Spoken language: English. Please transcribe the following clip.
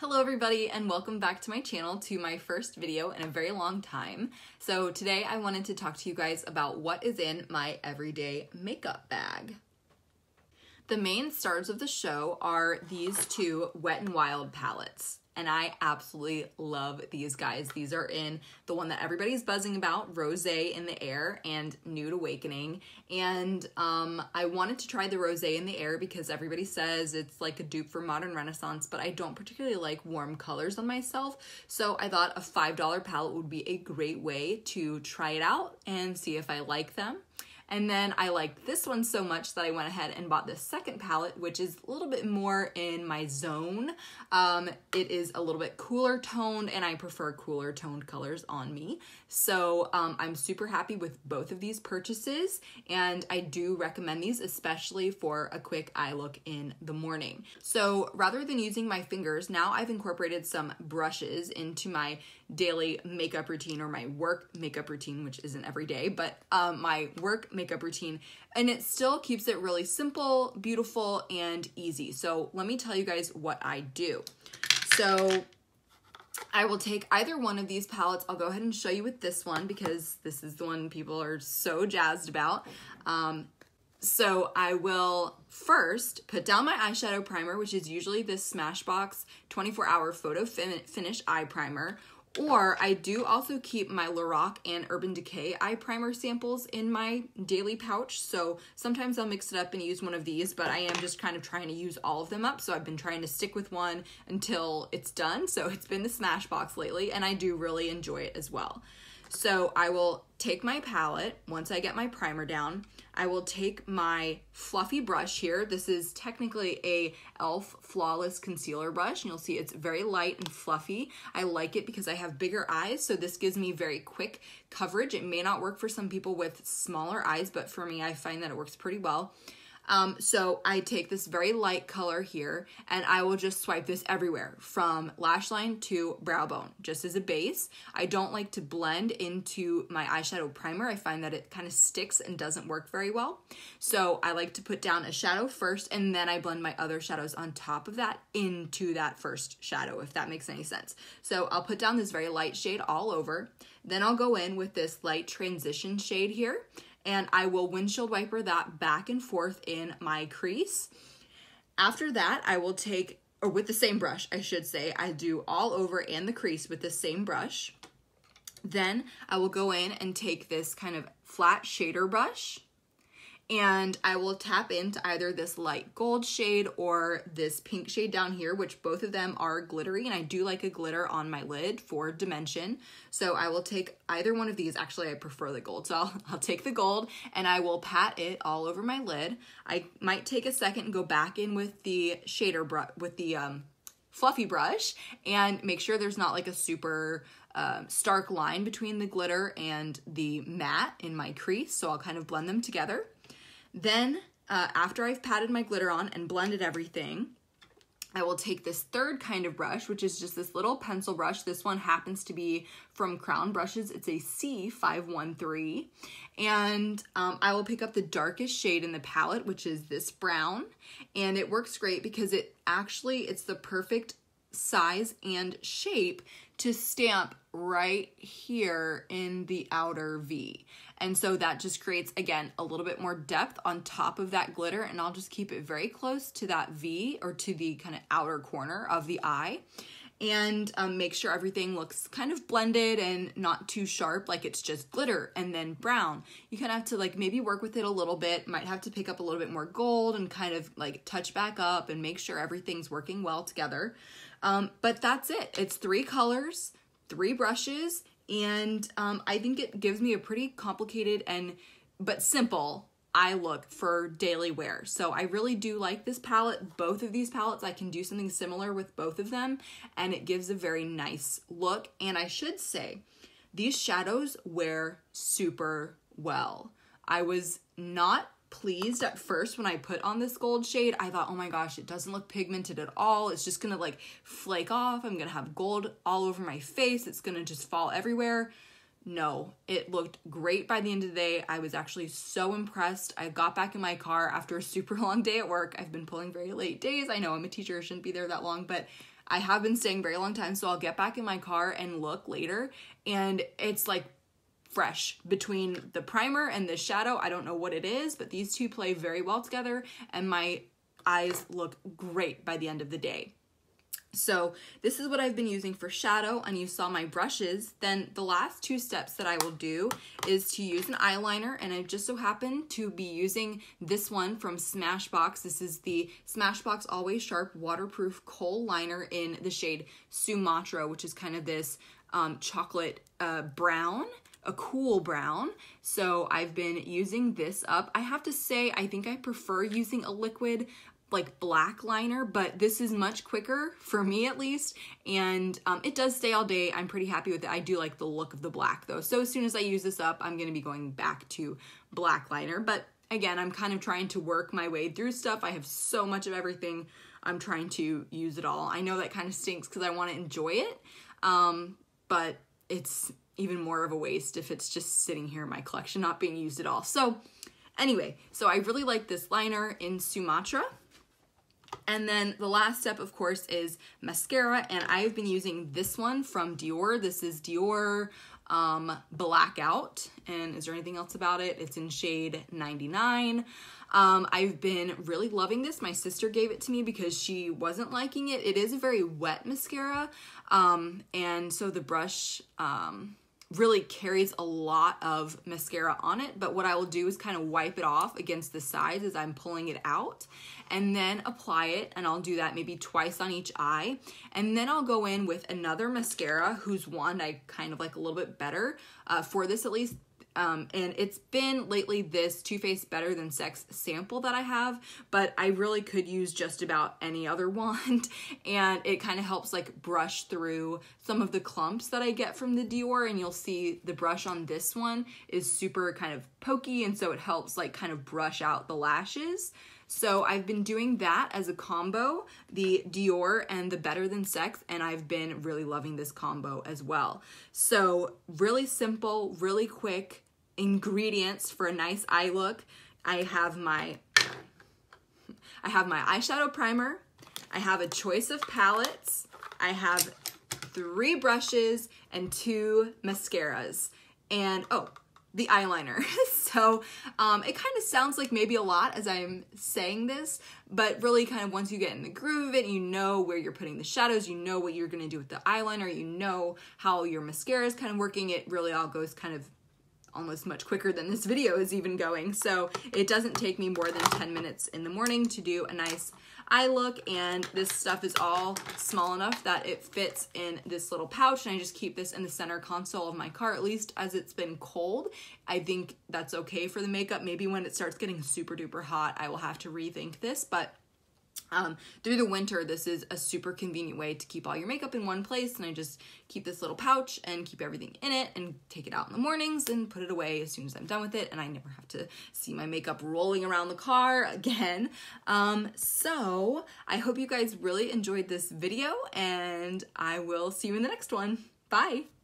Hello everybody and welcome back to my channel, to my first video in a very long time. So today I wanted to talk to you guys about what is in my everyday makeup bag. The main stars of the show are these two Wet n Wild palettes. And I absolutely love these guys. These are in the one that everybody's buzzing about, Rosé in the Air and Nude Awakening. And I wanted to try the Rosé in the Air because everybody says it's like a dupe for Modern Renaissance, but I don't particularly like warm colors on myself. So I thought a $5 palette would be a great way to try it out and see if I like them. And then I liked this one so much that I went ahead and bought this second palette, which is a little bit more in my zone. It is a little bit cooler toned, and I prefer cooler toned colors on me. So I'm super happy with both of these purchases, and I do recommend these, especially for a quick eye look in the morning. So rather than using my fingers, now I've incorporated some brushes into my daily makeup routine, or my work makeup routine, which isn't every day, but my work makeup routine, and it still keeps it really simple, beautiful, and easy. So let me tell you guys what I do. So I will take either one of these palettes. I'll go ahead and show you with this one because this is the one people are so jazzed about. So I will first put down my eyeshadow primer, which is usually this Smashbox 24-hour photo finish eye primer. Or I do also keep my Lorac and Urban Decay eye primer samples in my daily pouch. So sometimes I'll mix it up and use one of these, but I am just kind of trying to use all of them up. So I've been trying to stick with one until it's done. So it's been the Smashbox lately, and I do really enjoy it as well. So I will take my palette, once I get my primer down, I will take my fluffy brush here. This is technically a E.L.F. Flawless Concealer brush, and you'll see it's very light and fluffy. I like it because I have bigger eyes, so this gives me very quick coverage. It may not work for some people with smaller eyes, but for me, I find that it works pretty well. So I take this very light color here, and I will just swipe this everywhere from lash line to brow bone, just as a base. I don't like to blend into my eyeshadow primer. I find that it kind of sticks and doesn't work very well. So I like to put down a shadow first, and then I blend my other shadows on top of that into that first shadow, if that makes any sense. So I'll put down this very light shade all over. Then I'll go in with this light transition shade here, and I will windshield wiper that back and forth in my crease. After that, I will take, or with the same brush, I should say, I do all over and the crease with the same brush. Then I will go in and take this kind of flat shader brush, and I will tap into either this light gold shade or this pink shade down here, which both of them are glittery, and I do like a glitter on my lid for dimension. So I will take either one of these. Actually, I prefer the gold, so I'll take the gold and I will pat it all over my lid. I might take a second and go back in with the shader brush, with the fluffy brush, and make sure there's not like a super stark line between the glitter and the matte in my crease. So I'll kind of blend them together. Then, after I've patted my glitter on and blended everything, I will take this third kind of brush, which is just this little pencil brush. This one happens to be from Crown Brushes. It's a C513. And I will pick up the darkest shade in the palette, which is this brown. And it works great because it's the perfect size and shape to stamp right here in the outer V. And so that just creates, again, a little bit more depth on top of that glitter, and I'll just keep it very close to that V, or to the kind of outer corner of the eye, and make sure everything looks kind of blended and not too sharp, like it's just glitter and then brown. You kind of have to like maybe work with it a little bit, might have to pick up a little bit more gold and kind of like touch back up and make sure everything's working well together. But that's it. It's 3 colors, 3 brushes, and I think it gives me a pretty complicated but simple eye look for daily wear. So I really do like this palette. Both of these palettes, I can do something similar with both of them, and it gives a very nice look. And I should say, these shadows wear super well. I was not pleased at first when I put on this gold shade. I thought, oh my gosh, it doesn't look pigmented at all. It's just gonna like flake off. I'm gonna have gold all over my face. It's gonna just fall everywhere. No, it looked great by the end of the day. I was actually so impressed. I got back in my car after a super long day at work. I've been pulling very late days. I know I'm a teacher, I shouldn't be there that long, but I have been staying a very long time, so I'll get back in my car and look later, and it's like fresh between the primer and the shadow. I don't know what it is, but these two play very well together, and my eyes look great by the end of the day. So this is what I've been using for shadow, and you saw my brushes. Then the last two steps that I will do is to use an eyeliner, and I just so happen to be using this one from Smashbox. This is the Smashbox Always Sharp Waterproof Kohl Liner in the shade Sumatra, which is kind of this chocolate brown, a cool brown. So I've been using this up. I have to say, I think I prefer using a liquid like black liner, but this is much quicker for me at least, and it does stay all day. I'm pretty happy with it. I do like the look of the black though, so as soon as I use this up, I'm gonna be going back to black liner. But again, I'm kind of trying to work my way through stuff. I have so much of everything. I'm trying to use it all. I know that kind of stinks because I want to enjoy it, but it's even more of a waste if it's just sitting here in my collection not being used at all. So anyway, so I really like this liner in Sumatra. And then the last step, of course, is mascara, and I've been using this one from Dior. This is Dior Blackout, and is there anything else about it? It's in shade 99. I've been really loving this. My sister gave it to me because she wasn't liking it. It is a very wet mascara, and so the brush really carries a lot of mascara on it, but what I will do is kind of wipe it off against the sides as I'm pulling it out, and then apply it, and I'll do that maybe twice on each eye, and then I'll go in with another mascara whose wand I kind of like a little bit better, for this at least, and it's been lately this Too Faced Better Than Sex sample that I have, but I really could use just about any other wand, and it kind of helps like brush through some of the clumps that I get from the Dior, and you'll see the brush on this one is super kind of pokey, and so it helps like kind of brush out the lashes. So I've been doing that as a combo, the Dior and the Better Than Sex, and I've been really loving this combo as well. So really simple, really quick ingredients for a nice eye look. I have my eyeshadow primer, I have a choice of palettes, I have 3 brushes and 2 mascaras, and oh, the eyeliner. So it kind of sounds like maybe a lot as I'm saying this, but really kind of once you get in the groove of it, you know where you're putting the shadows, you know what you're gonna do with the eyeliner, you know how your mascara is kind of working, it really all goes kind of almost much quicker than this video is even going. So it doesn't take me more than 10 minutes in the morning to do a nice eye look, and this stuff is all small enough that it fits in this little pouch, and I just keep this in the center console of my car, at least as it's been cold. I think that's okay for the makeup. Maybe when it starts getting super duper hot, I will have to rethink this, but through the winter, this is a super convenient way to keep all your makeup in one place, and I just keep this little pouch and keep everything in it and take it out in the mornings and put it away as soon as I'm done with it, and I never have to see my makeup rolling around the car again. So I hope you guys really enjoyed this video, and I will see you in the next one. Bye!